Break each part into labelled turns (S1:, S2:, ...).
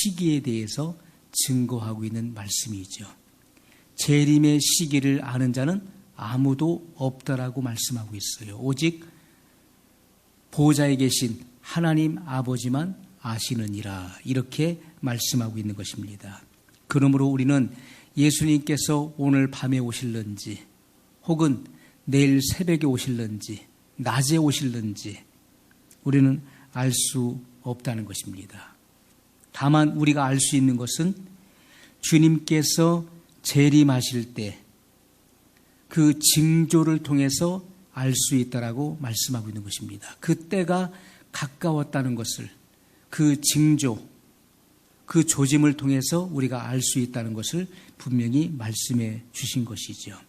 S1: 시기에 대해서 증거하고 있는 말씀이죠. 재림의 시기를 아는 자는 아무도 없다라고 말씀하고 있어요. 오직 보좌에 계신 하나님 아버지만 아시느니라, 이렇게 말씀하고 있는 것입니다. 그러므로 우리는 예수님께서 오늘 밤에 오실는지, 혹은 내일 새벽에 오실는지, 낮에 오실는지 우리는 알 수 없다는 것입니다. 다만 우리가 알 수 있는 것은 주님께서 재림하실 때 그 징조를 통해서 알 수 있다라고 말씀하고 있는 것입니다. 그 때가 가까웠다는 것을, 그 징조, 그 조짐을 통해서 우리가 알 수 있다는 것을 분명히 말씀해 주신 것이죠.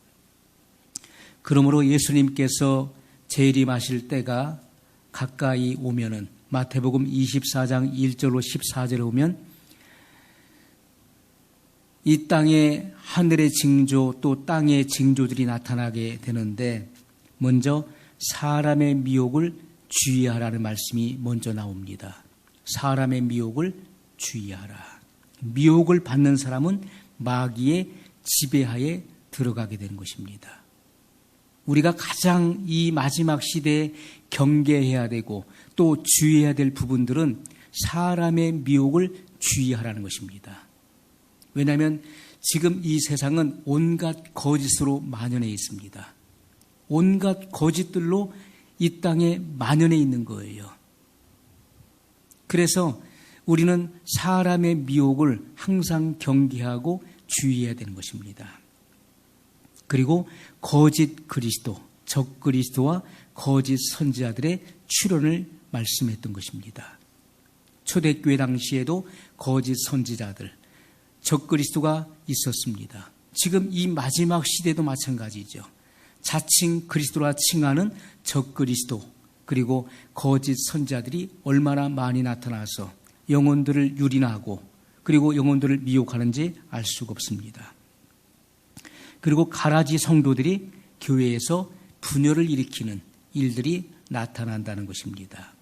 S1: 그러므로 예수님께서 재림하실 때가 가까이 오면은, 마태복음 24장 1절로 14절에 오면 이 땅에 하늘의 징조, 또 땅의 징조들이 나타나게 되는데, 먼저 사람의 미혹을 주의하라는 말씀이 먼저 나옵니다. 사람의 미혹을 주의하라. 미혹을 받는 사람은 마귀의 지배하에 들어가게 되는 것입니다. 우리가 가장 이 마지막 시대에 경계해야 되고 또 주의해야 될 부분들은 사람의 미혹을 주의하라는 것입니다. 왜냐하면 지금 이 세상은 온갖 거짓으로 만연해 있습니다. 온갖 거짓들로 이 땅에 만연해 있는 거예요. 그래서 우리는 사람의 미혹을 항상 경계하고 주의해야 되는 것입니다. 그리고 거짓 그리스도, 적 그리스도와 거짓 선지자들의 출현을 말씀했던 것입니다. 초대교회 당시에도 거짓 선지자들, 적 그리스도가 있었습니다. 지금 이 마지막 시대도 마찬가지죠. 자칭 그리스도라 칭하는 적 그리스도, 그리고 거짓 선지자들이 얼마나 많이 나타나서 영혼들을 유린하고 그리고 영혼들을 미혹하는지 알 수가 없습니다. 그리고 가라지 성도들이 교회에서 분열을 일으키는 일들이 나타난다는 것입니다.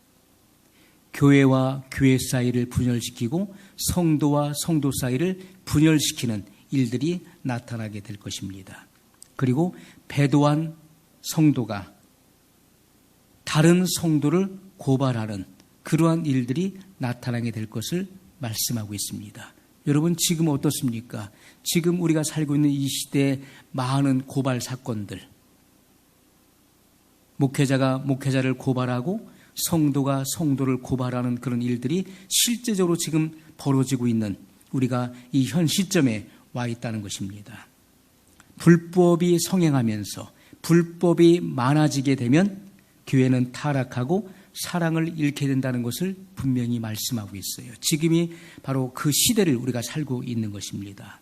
S1: 교회와 교회 사이를 분열시키고 성도와 성도 사이를 분열시키는 일들이 나타나게 될 것입니다. 그리고 배도한 성도가 다른 성도를 고발하는 그러한 일들이 나타나게 될 것을 말씀하고 있습니다. 여러분, 지금 어떻습니까? 지금 우리가 살고 있는 이 시대의 많은 고발 사건들, 목회자가 목회자를 고발하고 성도가 성도를 고발하는 그런 일들이 실제적으로 지금 벌어지고 있는 우리가 이 현 시점에 와 있다는 것입니다. 불법이 성행하면서 불법이 많아지게 되면 교회는 타락하고 사랑을 잃게 된다는 것을 분명히 말씀하고 있어요. 지금이 바로 그 시대를 우리가 살고 있는 것입니다.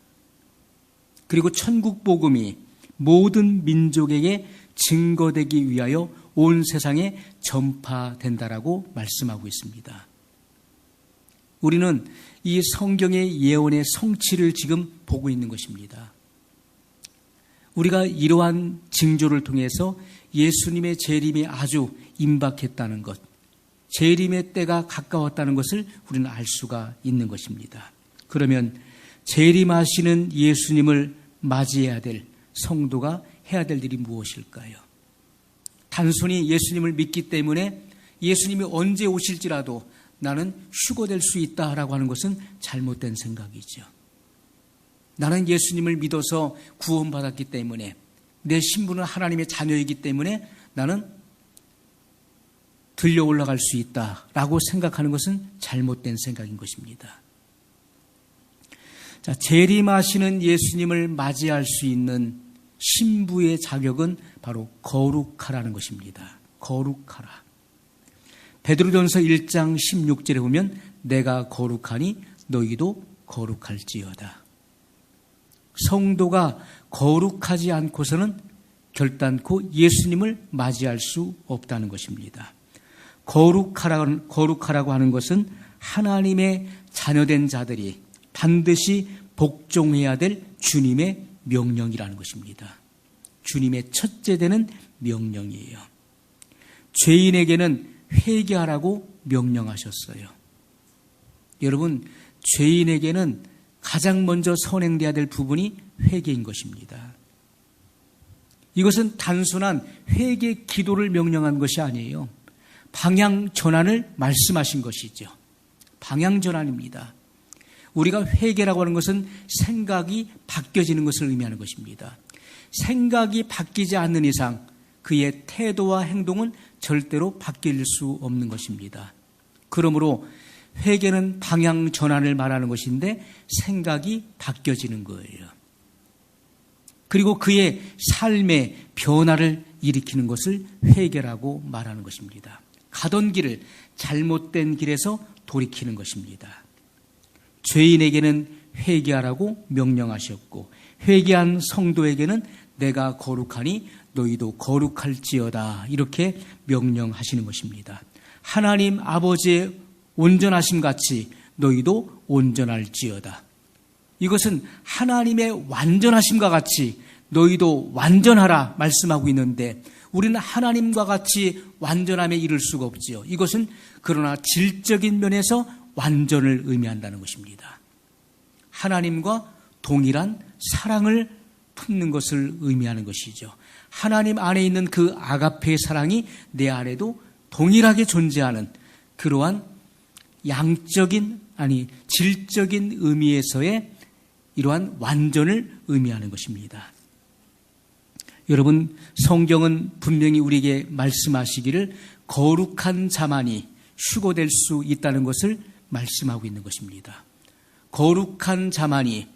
S1: 그리고 천국 복음이 모든 민족에게 증거되기 위하여 온 세상에 전파된다라고 말씀하고 있습니다. 우리는 이 성경의 예언의 성취를 지금 보고 있는 것입니다. 우리가 이러한 징조를 통해서 예수님의 재림이 아주 임박했다는 것, 재림의 때가 가까웠다는 것을 우리는 알 수가 있는 것입니다. 그러면 재림하시는 예수님을 맞이해야 될 성도가 해야 될 일이 무엇일까요? 단순히 예수님을 믿기 때문에 예수님이 언제 오실지라도 나는 휴거될 수 있다라고 하는 것은 잘못된 생각이죠. 나는 예수님을 믿어서 구원받았기 때문에, 내 신분은 하나님의 자녀이기 때문에 나는 들려 올라갈 수 있다라고 생각하는 것은 잘못된 생각인 것입니다. 자, 재림하시는 예수님을 맞이할 수 있는 신부의 자격은 바로 거룩하라는 것입니다. 거룩하라. 베드로전서 1장 16절에 보면 내가 거룩하니 너희도 거룩할지어다. 성도가 거룩하지 않고서는 결단코 예수님을 맞이할 수 없다는 것입니다. 거룩하라고 하는 것은 하나님의 자녀된 자들이 반드시 복종해야 될 주님의 명령이라는 것입니다. 주님의 첫째 되는 명령이에요. 죄인에게는 회개하라고 명령하셨어요. 여러분, 죄인에게는 가장 먼저 선행돼야 될 부분이 회개인 것입니다. 이것은 단순한 회개 기도를 명령한 것이 아니에요. 방향 전환을 말씀하신 것이죠. 방향 전환입니다. 우리가 회개라고 하는 것은 생각이 바뀌어지는 것을 의미하는 것입니다. 생각이 바뀌지 않는 이상 그의 태도와 행동은 절대로 바뀔 수 없는 것입니다. 그러므로 회개는 방향 전환을 말하는 것인데 생각이 바뀌어지는 거예요. 그리고 그의 삶의 변화를 일으키는 것을 회개라고 말하는 것입니다. 가던 길을 잘못된 길에서 돌이키는 것입니다. 죄인에게는 회개하라고 명령하셨고 회개한 성도에게는 내가 거룩하니 너희도 거룩할지어다 이렇게 명령하시는 것입니다. 하나님 아버지의 온전하심 같이 너희도 온전할지어다. 이것은 하나님의 완전하심과 같이 너희도 완전하라 말씀하고 있는데 우리는 하나님과 같이 완전함에 이를 수가 없지요. 이것은 그러나 질적인 면에서 완전을 의미한다는 것입니다. 하나님과 동일한 사랑을 품는 것을 의미하는 것이죠. 하나님 안에 있는 그 아가페의 사랑이 내 안에도 동일하게 존재하는 그러한 질적인 의미에서의 이러한 완전을 의미하는 것입니다. 여러분, 성경은 분명히 우리에게 말씀하시기를 거룩한 자만이 휴거될 수 있다는 것을 말씀하고 있는 것입니다. 거룩한 자만이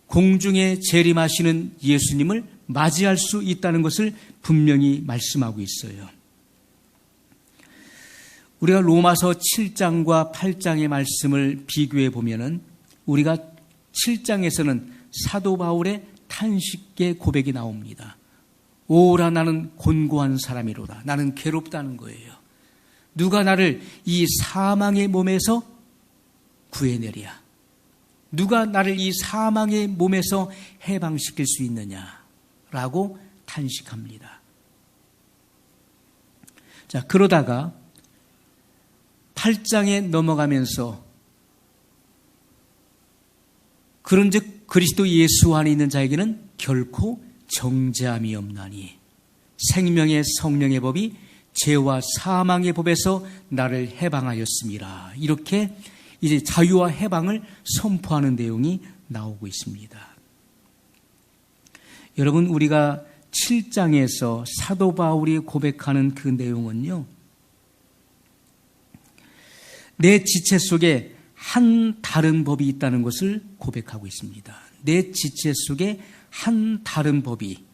S1: 공중에 재림하시는 예수님을 맞이할 수 있다는 것을 분명히 말씀하고 있어요. 우리가 로마서 7장과 8장의 말씀을 비교해 보면은 우리가 7장에서는 사도 바울의 탄식의 고백이 나옵니다. 오라 나는 곤고한 사람이로다. 나는 괴롭다는 거예요. 누가 나를 이 사망의 몸에서 구해내랴. 누가 나를 이 사망의 몸에서 해방시킬 수 있느냐라고 탄식합니다. 자, 그러다가 8장에 넘어가면서 그런즉 그리스도 예수 안에 있는 자에게는 결코 정죄함이 없나니 생명의 성령의 법이 죄와 사망의 법에서 나를 해방하였습니다. 이렇게 이제 자유와 해방을 선포하는 내용이 나오고 있습니다. 여러분, 우리가 7장에서 사도 바울이 고백하는 그 내용은요, 내 지체 속에 한 다른 법이 있다는 것을 고백하고 있습니다. 내 지체 속에 한 다른 법이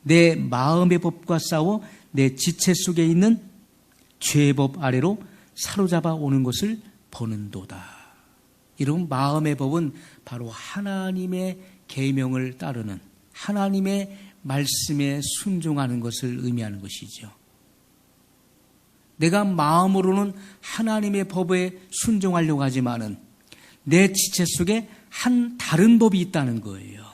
S1: 내 마음의 법과 싸워 내 지체 속에 있는 죄의 법 아래로 사로잡아 오는 것을 보는도다. 이런 마음의 법은 바로 하나님의 계명을 따르는 하나님의 말씀에 순종하는 것을 의미하는 것이죠. 내가 마음으로는 하나님의 법에 순종하려고 하지만은 내 지체 속에 한 다른 법이 있다는 거예요.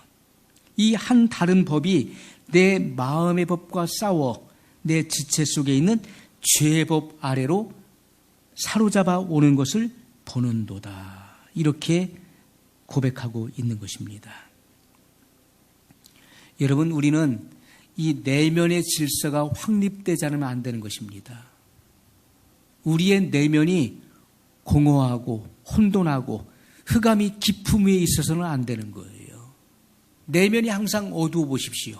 S1: 이 한 다른 법이 내 마음의 법과 싸워 내 지체 속에 있는 죄의 법 아래로 사로잡아 오는 것을 보는도다. 이렇게 고백하고 있는 것입니다. 여러분, 우리는 이 내면의 질서가 확립되지 않으면 안 되는 것입니다. 우리의 내면이 공허하고 혼돈하고 흑암이 깊음 위에 있어서는 안 되는 거예요. 내면이 항상 어두워 보십시오.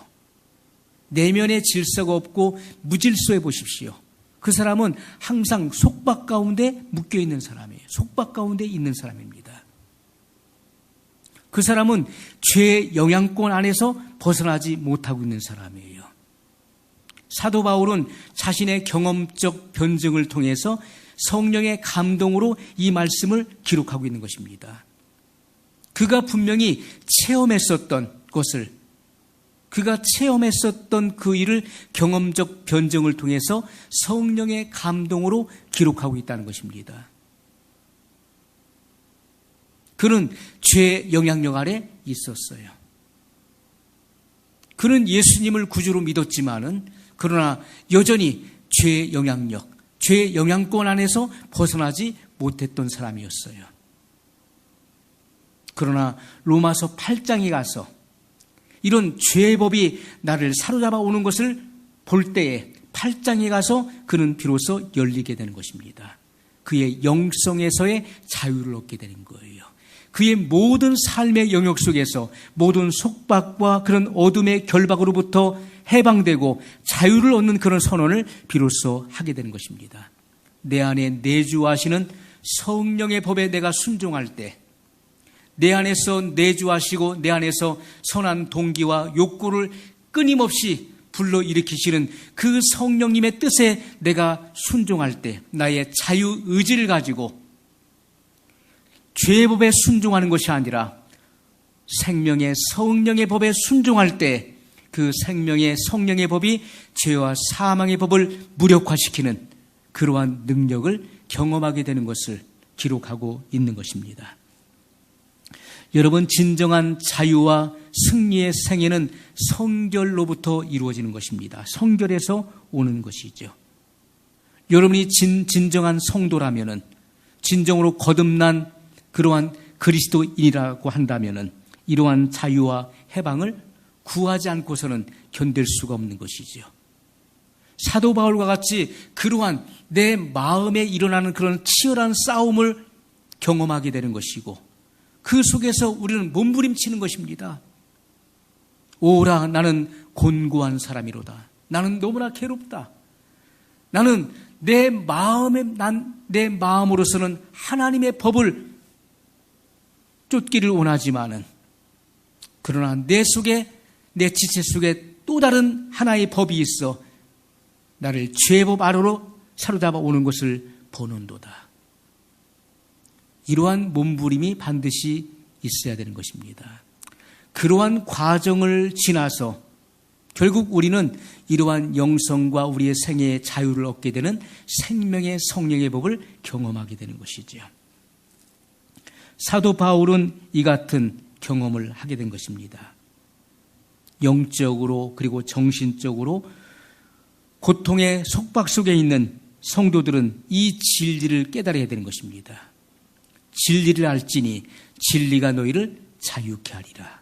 S1: 내면의 질서가 없고 무질서해 보십시오. 그 사람은 항상 속박 가운데 묶여 있는 사람이에요. 속박 가운데 있는 사람입니다. 그 사람은 죄의 영향권 안에서 벗어나지 못하고 있는 사람이에요. 사도 바울은 자신의 경험적 변증을 통해서 성령의 감동으로 이 말씀을 기록하고 있는 것입니다. 그가 분명히 체험했었던 것을, 그가 체험했었던 그 일을 경험적 변증을 통해서 성령의 감동으로 기록하고 있다는 것입니다. 그는 죄의 영향력 아래 있었어요. 그는 예수님을 구주로 믿었지만은 그러나 여전히 죄의 영향력, 죄의 영향권 안에서 벗어나지 못했던 사람이었어요. 그러나 로마서 8장에 가서 이런 죄의 법이 나를 사로잡아 오는 것을 볼 때에 8장에 가서 그는 비로소 열리게 되는 것입니다. 그의 영성에서의 자유를 얻게 되는 거예요. 그의 모든 삶의 영역 속에서 모든 속박과 그런 어둠의 결박으로부터 해방되고 자유를 얻는 그런 선언을 비로소 하게 되는 것입니다. 내 안에 내주하시는 성령의 법에 내가 순종할 때, 내 안에서 내주하시고 내 안에서 선한 동기와 욕구를 끊임없이 불러일으키시는 그 성령님의 뜻에 내가 순종할 때, 나의 자유의지를 가지고 죄의 법에 순종하는 것이 아니라 생명의 성령의 법에 순종할 때 그 생명의 성령의 법이 죄와 사망의 법을 무력화시키는 그러한 능력을 경험하게 되는 것을 기록하고 있는 것입니다. 여러분, 진정한 자유와 승리의 생애는 성결로부터 이루어지는 것입니다. 성결에서 오는 것이죠. 여러분이 진정한 성도라면은, 진정으로 거듭난 그러한 그리스도인이라고 한다면은 이러한 자유와 해방을 구하지 않고서는 견딜 수가 없는 것이죠. 사도 바울과 같이 그러한 내 마음에 일어나는 그런 치열한 싸움을 경험하게 되는 것이고, 그 속에서 우리는 몸부림치는 것입니다. 오라, 나는 곤고한 사람이로다. 나는 너무나 괴롭다. 나는 내 마음으로서는 하나님의 법을 쫓기를 원하지만은, 그러나 내 속에, 내 지체 속에 또 다른 하나의 법이 있어 나를 죄의 법 아래로 사로잡아 오는 것을 보는도다. 이러한 몸부림이 반드시 있어야 되는 것입니다. 그러한 과정을 지나서 결국 우리는 이러한 영성과 우리의 생애의 자유를 얻게 되는 생명의 성령의 법을 경험하게 되는 것이죠. 사도 바울은 이 같은 경험을 하게 된 것입니다. 영적으로 그리고 정신적으로 고통의 속박 속에 있는 성도들은 이 진리를 깨달아야 되는 것입니다. 진리를 알지니 진리가 너희를 자유케 하리라.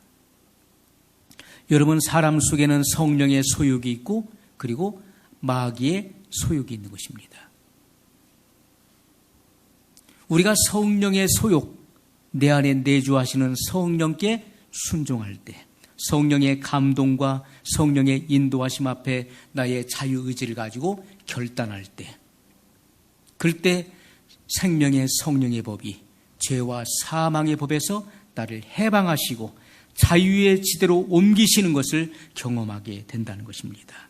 S1: 여러분, 사람 속에는 성령의 소욕이 있고 그리고 마귀의 소욕이 있는 것입니다. 우리가 성령의 소욕, 내 안에 내주하시는 성령께 순종할 때, 성령의 감동과 성령의 인도하심 앞에 나의 자유의지를 가지고 결단할 때, 그럴 때 생명의 성령의 법이 죄와 사망의 법에서 나를 해방하시고 자유의 지대로 옮기시는 것을 경험하게 된다는 것입니다.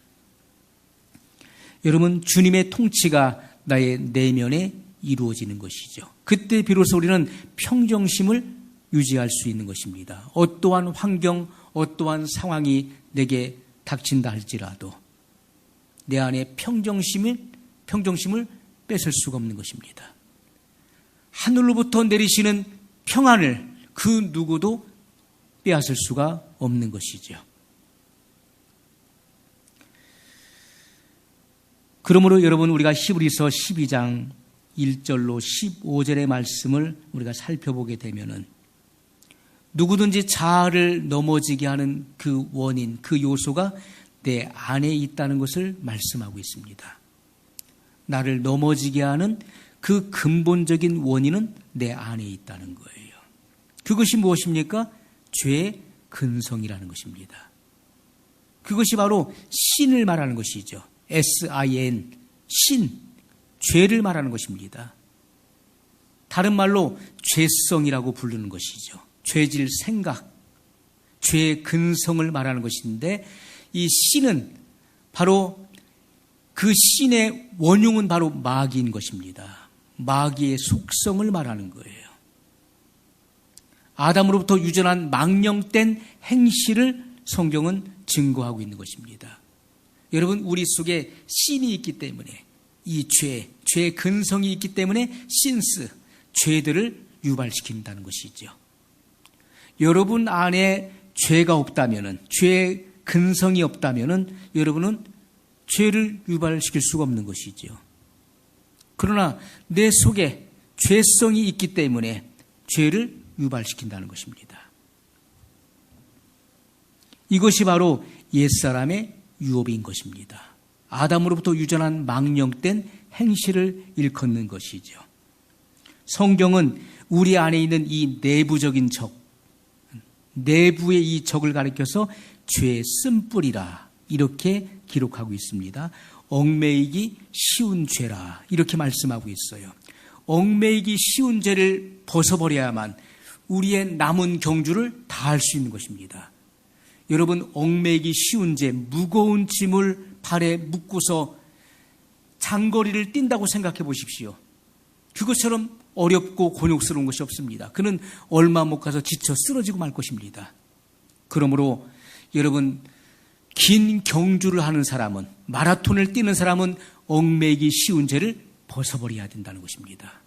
S1: 여러분, 주님의 통치가 나의 내면에 이루어지는 것이죠. 그때 비로소 우리는 평정심을 유지할 수 있는 것입니다. 어떠한 환경, 어떠한 상황이 내게 닥친다 할지라도 내 안에 평정심을 뺏을 수가 없는 것입니다. 하늘로부터 내리시는 평안을 그 누구도 빼앗을 수가 없는 것이죠. 그러므로 여러분, 우리가 히브리서 12장 1절로 15절의 말씀을 우리가 살펴보게 되면은 누구든지 자아를 넘어지게 하는 그 원인, 그 요소가 내 안에 있다는 것을 말씀하고 있습니다. 나를 넘어지게 하는 그 근본적인 원인은 내 안에 있다는 거예요. 그것이 무엇입니까? 죄의 근성이라는 것입니다. 그것이 바로 신을 말하는 것이죠. S-I-N, 신, 죄를 말하는 것입니다. 다른 말로 죄성이라고 부르는 것이죠. 죄질 생각, 죄의 근성을 말하는 것인데, 이 신은 바로 그 신의 원흉은 바로 마귀인 것입니다. 마귀의 속성을 말하는 거예요. 아담으로부터 유전한 망령된 행실을 성경은 증거하고 있는 것입니다. 여러분, 우리 속에 신이 있기 때문에, 이 죄의 근성이 있기 때문에 신스, 죄들을 유발시킨다는 것이죠. 여러분 안에 죄가 없다면은, 죄의 근성이 없다면은 여러분은 죄를 유발시킬 수가 없는 것이죠. 그러나 내 속에 죄성이 있기 때문에 죄를 유발시킨다는 것입니다. 이것이 바로 옛사람의 유업인 것입니다. 아담으로부터 유전한 망령된 행실을 일컫는 것이죠. 성경은 우리 안에 있는 이 내부적인 적, 내부의 이 적을 가리켜서 죄의 쓴뿌리라 이렇게 기록하고 있습니다. 얽매이기 쉬운 죄라 이렇게 말씀하고 있어요. 얽매이기 쉬운 죄를 벗어버려야만 우리의 남은 경주를 다할 수 있는 것입니다. 여러분, 얽매이기 쉬운 죄, 무거운 짐을 발에 묶고서 장거리를 뛴다고 생각해 보십시오. 그것처럼 어렵고 곤욕스러운 것이 없습니다. 그는 얼마 못 가서 지쳐 쓰러지고 말 것입니다. 그러므로 여러분, 긴 경주를 하는 사람은, 마라톤을 뛰는 사람은 얽매이기 쉬운 죄를 벗어버려야 된다는 것입니다.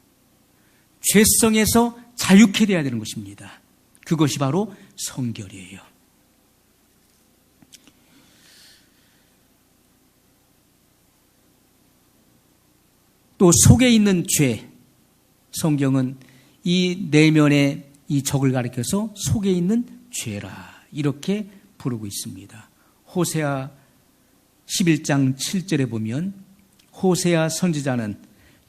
S1: 죄성에서 자유케 돼야 되는 것입니다. 그것이 바로 성결이에요. 또 속에 있는 죄, 성경은 이 내면의 이 적을 가리켜서 속에 있는 죄라 이렇게 부르고 있습니다. 호세아 11장 7절에 보면 호세아 선지자는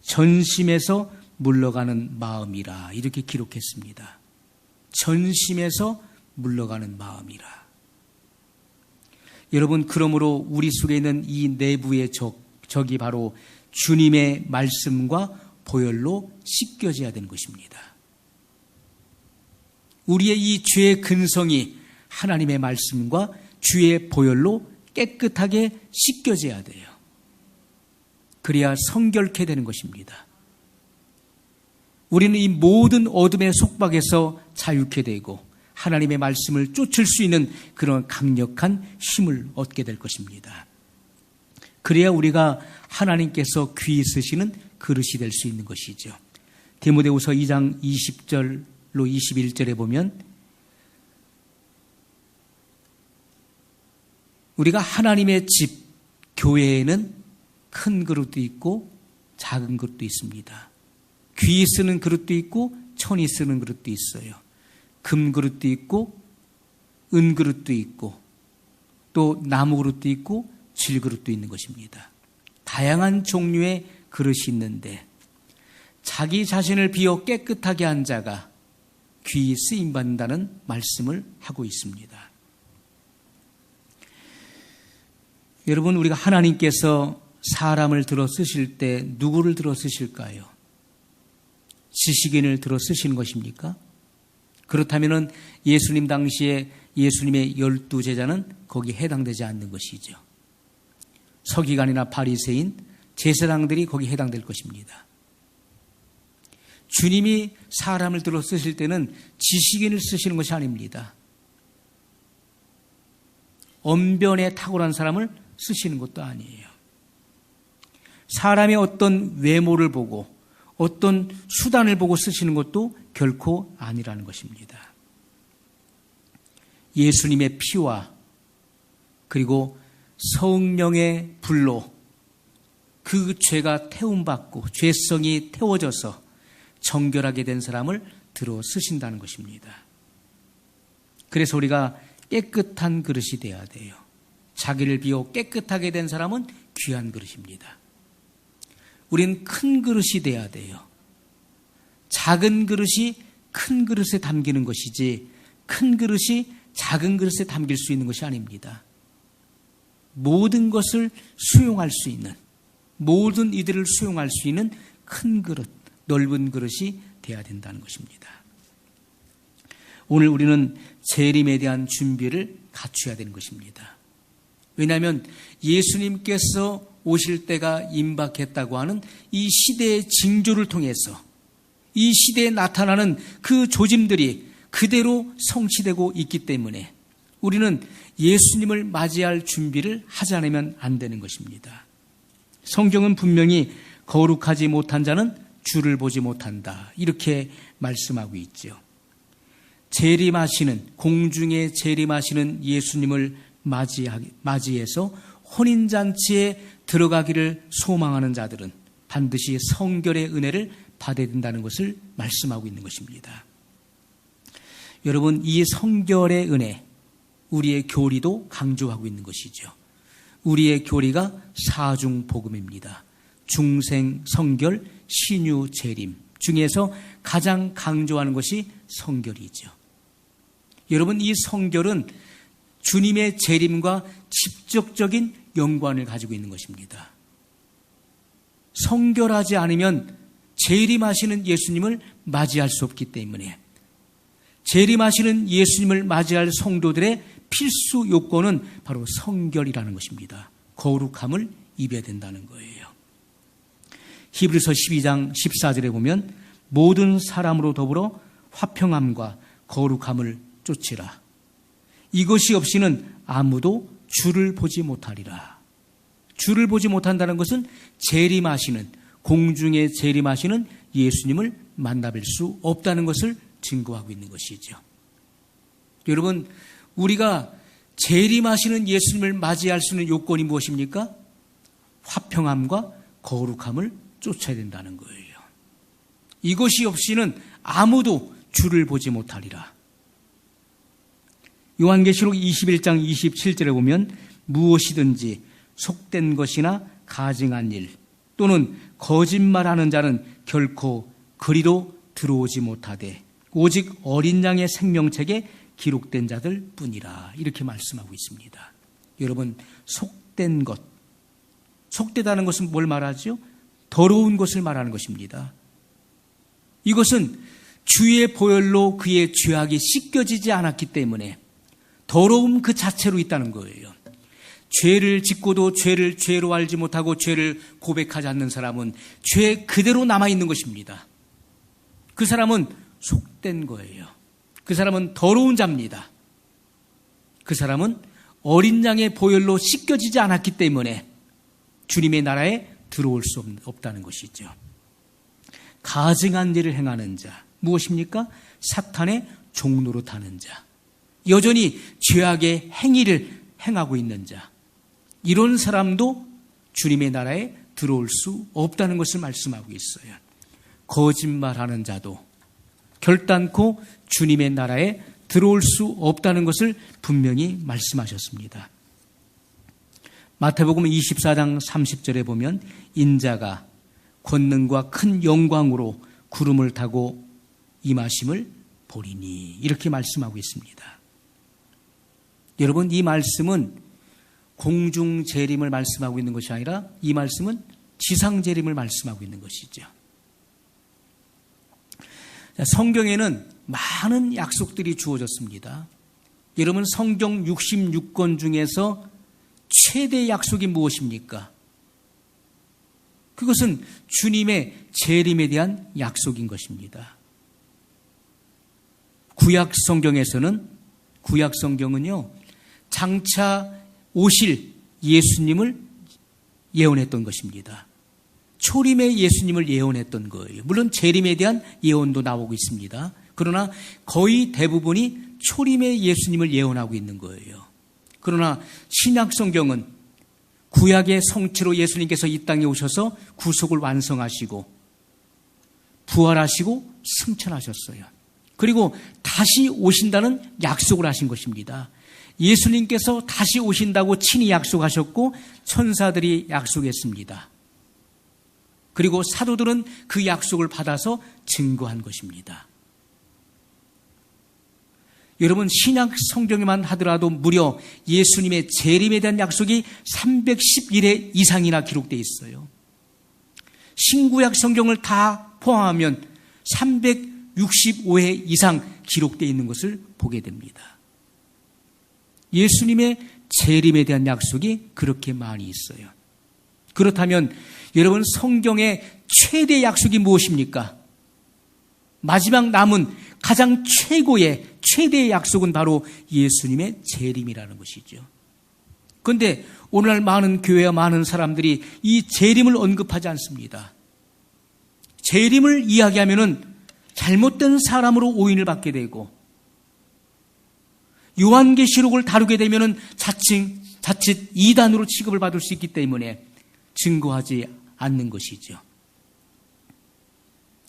S1: 전심에서 물러가는 마음이라 이렇게 기록했습니다. 전심에서 물러가는 마음이라. 여러분, 그러므로 우리 속에 있는 이 내부의 적이 바로 주님의 말씀과 보혈로 씻겨져야 되는 것입니다. 우리의 이 죄의 근성이 하나님의 말씀과 주의 보혈로 깨끗하게 씻겨져야 돼요. 그래야 성결케 되는 것입니다. 우리는 이 모든 어둠의 속박에서 자유케 되고 하나님의 말씀을 쫓을 수 있는 그런 강력한 힘을 얻게 될 것입니다. 그래야 우리가 하나님께서 귀히 쓰시는 그릇이 될 수 있는 것이죠. 디모데후서 2장 20절로 21절에 보면 우리가 하나님의 집, 교회에는 큰 그릇도 있고 작은 그릇도 있습니다. 귀히 쓰는 그릇도 있고 천이 쓰는 그릇도 있어요. 금 그릇도 있고 은 그릇도 있고 또 나무 그릇도 있고 질 그릇도 있는 것입니다. 다양한 종류의 그릇이 있는데 자기 자신을 비워 깨끗하게 한 자가 귀히 쓰임받는다는 말씀을 하고 있습니다. 여러분, 우리가 하나님께서 사람을 들어 쓰실 때 누구를 들어 쓰실까요? 지식인을 들어 쓰시는 것입니까? 그렇다면 예수님 당시에 예수님의 12제자는 거기에 해당되지 않는 것이죠. 서기관이나 바리새인, 제사장들이 거기에 해당될 것입니다. 주님이 사람을 들어 쓰실 때는 지식인을 쓰시는 것이 아닙니다. 언변에 탁월한 사람을 쓰시는 것도 아니에요. 사람의 어떤 외모를 보고 어떤 수단을 보고 쓰시는 것도 결코 아니라는 것입니다. 예수님의 피와 그리고 성령의 불로 그 죄가 태움받고 죄성이 태워져서 정결하게 된 사람을 들어 쓰신다는 것입니다. 그래서 우리가 깨끗한 그릇이 되어야 돼요. 자기를 비워 깨끗하게 된 사람은 귀한 그릇입니다. 우린 큰 그릇이 돼야 돼요. 작은 그릇이 큰 그릇에 담기는 것이지 큰 그릇이 작은 그릇에 담길 수 있는 것이 아닙니다. 모든 것을 수용할 수 있는, 모든 이들을 수용할 수 있는 큰 그릇, 넓은 그릇이 돼야 된다는 것입니다. 오늘 우리는 재림에 대한 준비를 갖춰야 되는 것입니다. 왜냐하면 예수님께서 오실 때가 임박했다고 하는 이 시대의 징조를 통해서 이 시대에 나타나는 그 조짐들이 그대로 성취되고 있기 때문에 우리는 예수님을 맞이할 준비를 하지 않으면 안 되는 것입니다. 성경은 분명히 거룩하지 못한 자는 주를 보지 못한다 이렇게 말씀하고 있죠. 재림하시는, 공중에 재림하시는 예수님을 맞이해서 혼인잔치에 들어가기를 소망하는 자들은 반드시 성결의 은혜를 받아야 된다는 것을 말씀하고 있는 것입니다. 여러분, 이 성결의 은혜, 우리의 교리도 강조하고 있는 것이죠. 우리의 교리가 사중복음입니다. 중생, 성결, 신유, 재림 중에서 가장 강조하는 것이 성결이죠. 여러분, 이 성결은 주님의 재림과 직접적인 연관을 가지고 있는 것입니다. 성결하지 않으면 재림하시는 예수님을 맞이할 수 없기 때문에 재림하시는 예수님을 맞이할 성도들의 필수 요건은 바로 성결이라는 것입니다. 거룩함을 입어야 된다는 거예요. 히브리서 12장 14절에 보면 모든 사람으로 더불어 화평함과 거룩함을 쫓으라. 이것이 없이는 아무도 주를 보지 못하리라. 주를 보지 못한다는 것은 재림하시는, 공중에 재림하시는 예수님을 만나뵐 수 없다는 것을 증거하고 있는 것이죠. 여러분, 우리가 재림하시는 예수님을 맞이할 수 있는 요건이 무엇입니까? 화평함과 거룩함을 쫓아야 된다는 거예요. 이것이 없이는 아무도 주를 보지 못하리라. 요한계시록 21장 27절에 보면 무엇이든지 속된 것이나 가증한 일 또는 거짓말하는 자는 결코 그리로 들어오지 못하되 오직 어린 양의 생명책에 기록된 자들 뿐이라. 이렇게 말씀하고 있습니다. 여러분, 속된 것, 속되다는 것은 뭘 말하죠? 더러운 것을 말하는 것입니다. 이것은 주의 보혈로 그의 죄악이 씻겨지지 않았기 때문에 더러움 그 자체로 있다는 거예요. 죄를 짓고도 죄를 죄로 알지 못하고 죄를 고백하지 않는 사람은 죄 그대로 남아있는 것입니다. 그 사람은 속된 거예요. 그 사람은 더러운 자입니다. 그 사람은 어린 양의 보혈로 씻겨지지 않았기 때문에 주님의 나라에 들어올 수 없다는 것이죠. 가증한 일을 행하는 자, 무엇입니까? 사탄의 종로로 타는 자, 여전히 죄악의 행위를 행하고 있는 자, 이런 사람도 주님의 나라에 들어올 수 없다는 것을 말씀하고 있어요. 거짓말하는 자도 결단코 주님의 나라에 들어올 수 없다는 것을 분명히 말씀하셨습니다. 마태복음 24장 30절에 보면 인자가 권능과 큰 영광으로 구름을 타고 임하심을 보리니, 이렇게 말씀하고 있습니다. 여러분, 이 말씀은 공중 재림을 말씀하고 있는 것이 아니라 이 말씀은 지상 재림을 말씀하고 있는 것이죠. 성경에는 많은 약속들이 주어졌습니다. 여러분, 성경 66권 중에서 최대 약속이 무엇입니까? 그것은 주님의 재림에 대한 약속인 것입니다. 구약 성경은요, 장차 오실 예수님을 예언했던 것입니다. 초림의 예수님을 예언했던 거예요. 물론 재림에 대한 예언도 나오고 있습니다. 그러나 거의 대부분이 초림의 예수님을 예언하고 있는 거예요. 그러나 신약 성경은 구약의 성취로 예수님께서 이 땅에 오셔서 구속을 완성하시고 부활하시고 승천하셨어요. 그리고 다시 오신다는 약속을 하신 것입니다. 예수님께서 다시 오신다고 친히 약속하셨고 천사들이 약속했습니다. 그리고 사도들은 그 약속을 받아서 증거한 것입니다. 여러분, 신약 성경에만 하더라도 무려 예수님의 재림에 대한 약속이 311회 이상이나 기록되어 있어요. 신구약 성경을 다 포함하면 365회 이상 기록되어 있는 것을 보게 됩니다. 예수님의 재림에 대한 약속이 그렇게 많이 있어요. 그렇다면 여러분, 성경의 최대 약속이 무엇입니까? 마지막 남은 가장 최대의 약속은 바로 예수님의 재림이라는 것이죠. 그런데 오늘날 많은 교회와 많은 사람들이 이 재림을 언급하지 않습니다. 재림을 이야기하면은 잘못된 사람으로 오인을 받게 되고, 요한계시록을 다루게 되면은 자칫 이단으로 취급을 받을 수 있기 때문에 증거하지 않는 것이죠.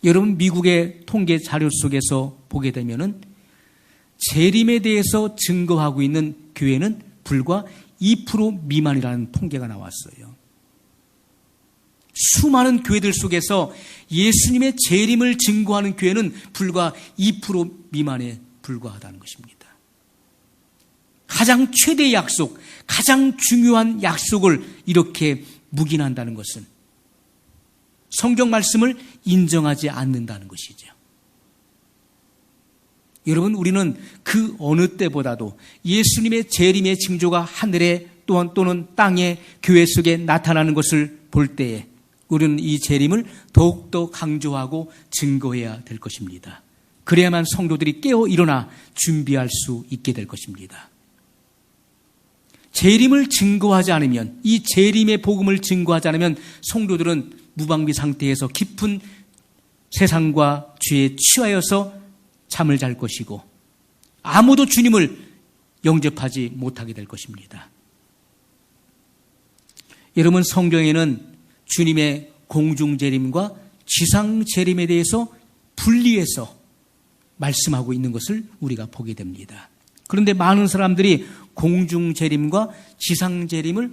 S1: 여러분, 미국의 통계 자료 속에서 보게 되면은 재림에 대해서 증거하고 있는 교회는 불과 2% 미만이라는 통계가 나왔어요. 수많은 교회들 속에서 예수님의 재림을 증거하는 교회는 불과 2% 미만에 불과하다는 것입니다. 가장 최대의 약속, 가장 중요한 약속을 이렇게 묵인한다는 것은 성경 말씀을 인정하지 않는다는 것이죠. 여러분, 우리는 그 어느 때보다도 예수님의 재림의 징조가 하늘에 또는 땅에 교회 속에 나타나는 것을 볼 때에 우리는 이 재림을 더욱더 강조하고 증거해야 될 것입니다. 그래야만 성도들이 깨어 일어나 준비할 수 있게 될 것입니다. 재림을 증거하지 않으면, 이 재림의 복음을 증거하지 않으면 성도들은 무방비 상태에서 깊은 세상과 죄에 취하여서 잠을 잘 것이고 아무도 주님을 영접하지 못하게 될 것입니다. 여러분, 성경에는 주님의 공중재림과 지상재림에 대해서 분리해서 말씀하고 있는 것을 우리가 보게 됩니다. 그런데 많은 사람들이 공중재림과 지상재림을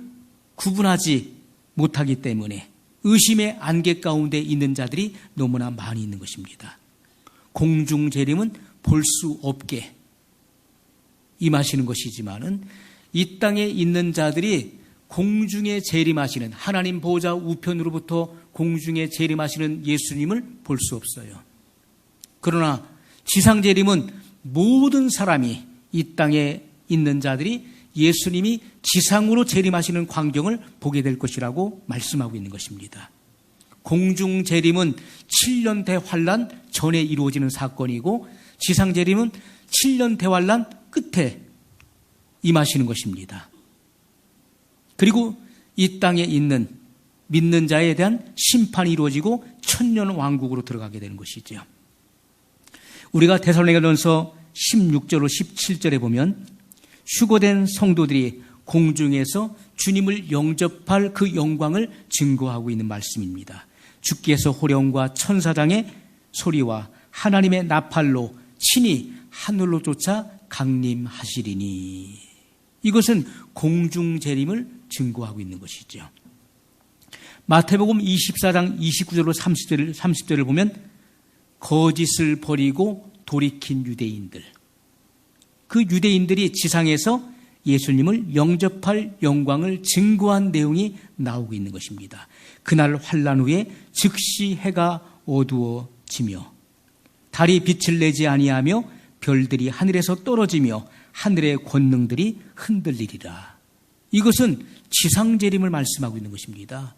S1: 구분하지 못하기 때문에 의심의 안개 가운데 있는 자들이 너무나 많이 있는 것입니다. 공중재림은 볼 수 없게 임하시는 것이지만은 이 땅에 있는 자들이 공중에 재림하시는 하나님 보좌 우편으로부터 공중에 재림하시는 예수님을 볼 수 없어요. 그러나 지상재림은 모든 사람이, 이 땅에 있는 자들이 예수님이 지상으로 재림하시는 광경을 보게 될 것이라고 말씀하고 있는 것입니다. 공중재림은 7년 대환란 전에 이루어지는 사건이고 지상재림은 7년 대환란 끝에 임하시는 것입니다. 그리고 이 땅에 있는 믿는 자에 대한 심판이 이루어지고 천년 왕국으로 들어가게 되는 것이죠. 우리가 데살로니가전서 16절로 17절에 보면 휴거된 성도들이 공중에서 주님을 영접할 그 영광을 증거하고 있는 말씀입니다. 주께서 호령과 천사장의 소리와 하나님의 나팔로 친히 하늘로 쫓아 강림하시리니. 이것은 공중재림을 증거하고 있는 것이죠. 마태복음 24장 29절로 30절을 보면 거짓을 버리고 돌이킨 유대인들, 그 유대인들이 지상에서 예수님을 영접할 영광을 증거한 내용이 나오고 있는 것입니다. 그날 환란 후에 즉시 해가 어두워지며 달이 빛을 내지 아니하며 별들이 하늘에서 떨어지며 하늘의 권능들이 흔들리리라. 이것은 지상재림을 말씀하고 있는 것입니다.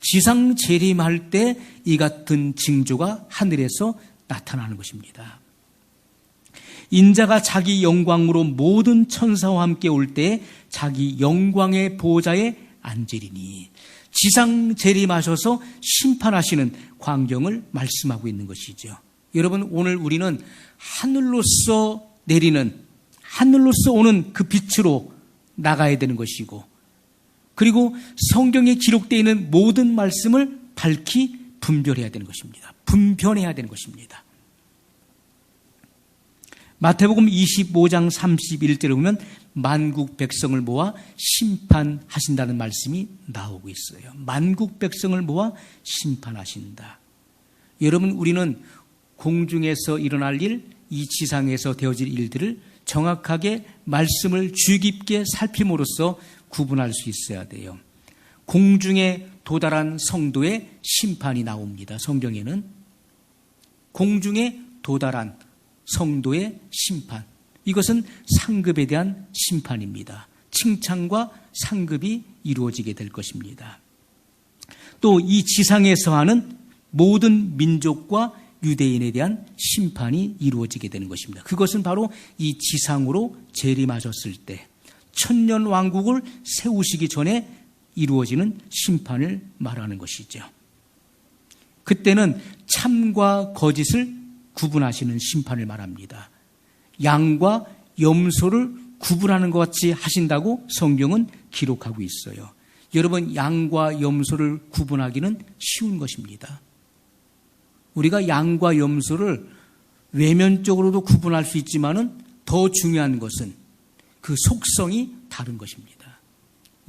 S1: 지상재림할 때 이 같은 징조가 하늘에서 나타나는 것입니다. 인자가 자기 영광으로 모든 천사와 함께 올 때 자기 영광의 보좌에 앉으리니. 지상 재림하셔서 심판하시는 광경을 말씀하고 있는 것이죠. 여러분, 오늘 우리는 하늘로서 내리는, 하늘로서 오는 그 빛으로 나가야 되는 것이고, 그리고 성경에 기록되어 있는 모든 말씀을 밝히 분별해야 되는 것입니다. 분별해야 되는 것입니다. 마태복음 25장 31절에 보면 만국 백성을 모아 심판하신다는 말씀이 나오고 있어요. 만국 백성을 모아 심판하신다. 여러분, 우리는 공중에서 일어날 일, 이 지상에서 되어질 일들을 정확하게 말씀을 주의 깊게 살핌으로써 구분할 수 있어야 돼요. 공중에 도달한 성도의 심판이 나옵니다. 성경에는 공중에 도달한 성도의 심판, 이것은 상급에 대한 심판입니다. 칭찬과 상급이 이루어지게 될 것입니다. 또 이 지상에서 하는 모든 민족과 유대인에 대한 심판이 이루어지게 되는 것입니다. 그것은 바로 이 지상으로 재림하셨을 때 천년 왕국을 세우시기 전에 이루어지는 심판을 말하는 것이죠. 그때는 참과 거짓을 구분하시는 심판을 말합니다. 양과 염소를 구분하는 것 같이 하신다고 성경은 기록하고 있어요. 여러분, 양과 염소를 구분하기는 쉬운 것입니다. 우리가 양과 염소를 외면적으로도 구분할 수 있지만은 더 중요한 것은 그 속성이 다른 것입니다.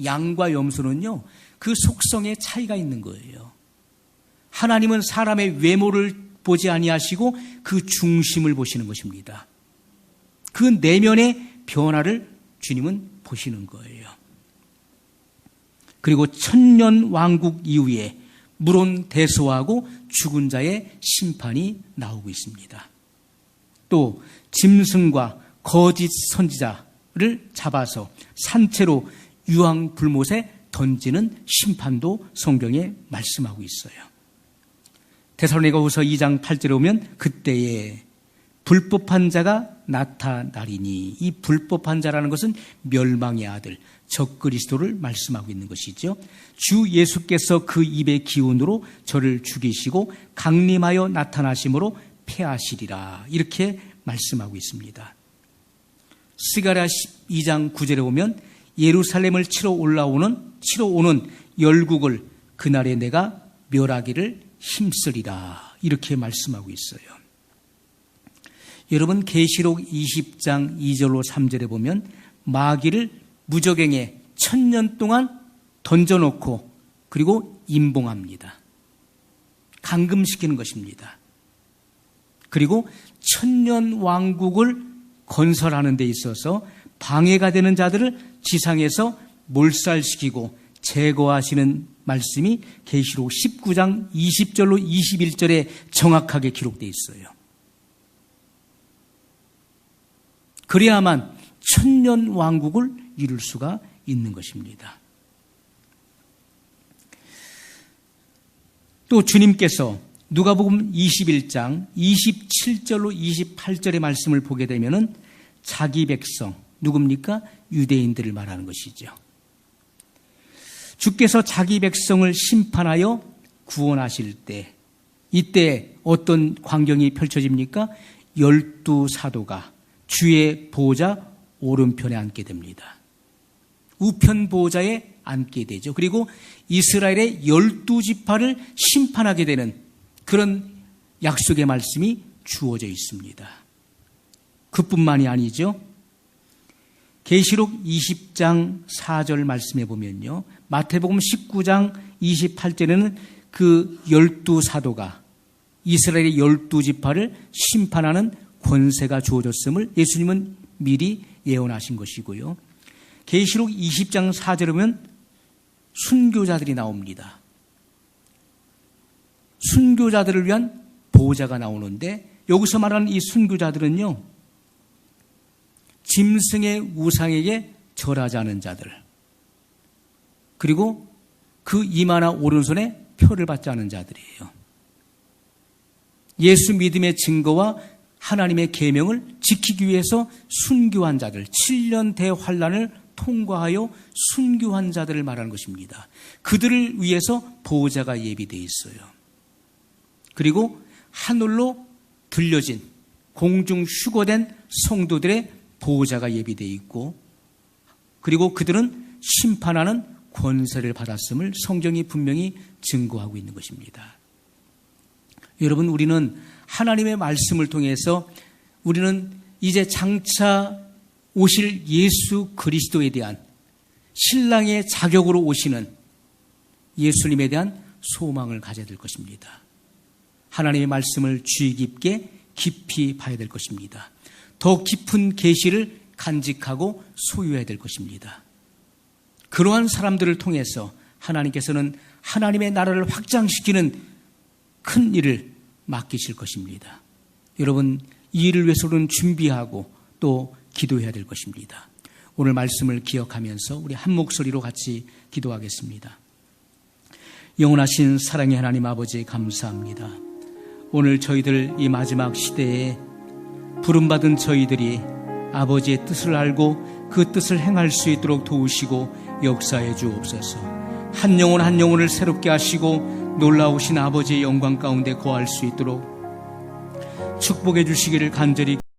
S1: 양과 염소는요, 그 속성에 차이가 있는 거예요. 하나님은 사람의 외모를 보지 아니하시고 그 중심을 보시는 것입니다. 그 내면의 변화를 주님은 보시는 거예요. 그리고 천년 왕국 이후에 물론 대소하고 죽은 자의 심판이 나오고 있습니다. 또 짐승과 거짓 선지자를 잡아서 산채로 유황불못에 던지는 심판도 성경에 말씀하고 있어요. 데살로니가후서 2장 8절에 보면 그때에 불법한 자가 나타나리니, 이 불법한 자라는 것은 멸망의 아들 적그리스도를 말씀하고 있는 것이죠. 주 예수께서 그 입의 기운으로 저를 죽이시고 강림하여 나타나심으로 패하시리라, 이렇게 말씀하고 있습니다. 스가랴 12장 9절에 보면 예루살렘을 치러 오는 열국을 그날에 내가 멸하기를 힘쓰리라, 이렇게 말씀하고 있어요. 여러분, 계시록 20장 2절로 3절에 보면 마귀를 무저갱에 1000년 동안 던져놓고 그리고 임봉합니다. 감금시키는 것입니다. 그리고 1000년 왕국을 건설하는 데 있어서 방해가 되는 자들을 지상에서 몰살시키고 제거하시는 말씀이 계시록 19장 20절로 21절에 정확하게 기록되어 있어요. 그래야만 1000년 왕국을 이룰 수가 있는 것입니다. 또 주님께서 누가복음 21장 27절로 28절의 말씀을 보게 되면은 자기 백성, 누굽니까? 유대인들을 말하는 것이죠. 주께서 자기 백성을 심판하여 구원하실 때, 이때 어떤 광경이 펼쳐집니까? 12사도가 주의 보호자 오른편에 앉게 됩니다. 우편 보호자에 앉게 되죠. 그리고 이스라엘의 12지파를 심판하게 되는 그런 약속의 말씀이 주어져 있습니다. 그뿐만이 아니죠. 계시록 20장 4절 말씀해 보면요, 마태복음 19장 28절에는 그 12사도가 이스라엘의 12지파를 심판하는 권세가 주어졌음을 예수님은 미리 예언하신 것이고요. 계시록 20장 4절에 보면 순교자들이 나옵니다. 순교자들을 위한 보호자가 나오는데, 여기서 말하는 이 순교자들은요, 짐승의 우상에게 절하지 않은 자들, 그리고 그 이마나 오른손에 표를 받지 않은 자들이에요. 예수 믿음의 증거와 하나님의 계명을 지키기 위해서 순교한 자들, 7년 대환란을 통과하여 순교한 자들을 말하는 것입니다. 그들을 위해서 보호자가 예비되어 있어요. 그리고 하늘로 들려진 공중 휴거된 성도들의 보호자가 예비되어 있고, 그리고 그들은 심판하는 권세를 받았음을 성경이 분명히 증거하고 있는 것입니다. 여러분, 우리는 하나님의 말씀을 통해서 우리는 이제 장차 오실 예수 그리스도에 대한 신랑의 자격으로 오시는 예수님에 대한 소망을 가져야 될 것입니다. 하나님의 말씀을 주의 깊게 깊이 봐야 될 것입니다. 더 깊은 계시를 간직하고 소유해야 될 것입니다. 그러한 사람들을 통해서 하나님께서는 하나님의 나라를 확장시키는 큰 일을 맡기실 것입니다. 여러분, 이 일을 위해서는 준비하고 또 기도해야 될 것입니다. 오늘 말씀을 기억하면서 우리 한 목소리로 같이 기도하겠습니다. 영원하신 사랑의 하나님 아버지, 감사합니다. 오늘 저희들 이 마지막 시대에 부름받은 저희들이 아버지의 뜻을 알고 그 뜻을 행할 수 있도록 도우시고 역사해 주옵소서. 한 영혼 한 영혼을 새롭게 하시고 놀라우신 아버지의 영광 가운데 거할 수 있도록 축복해 주시기를 간절히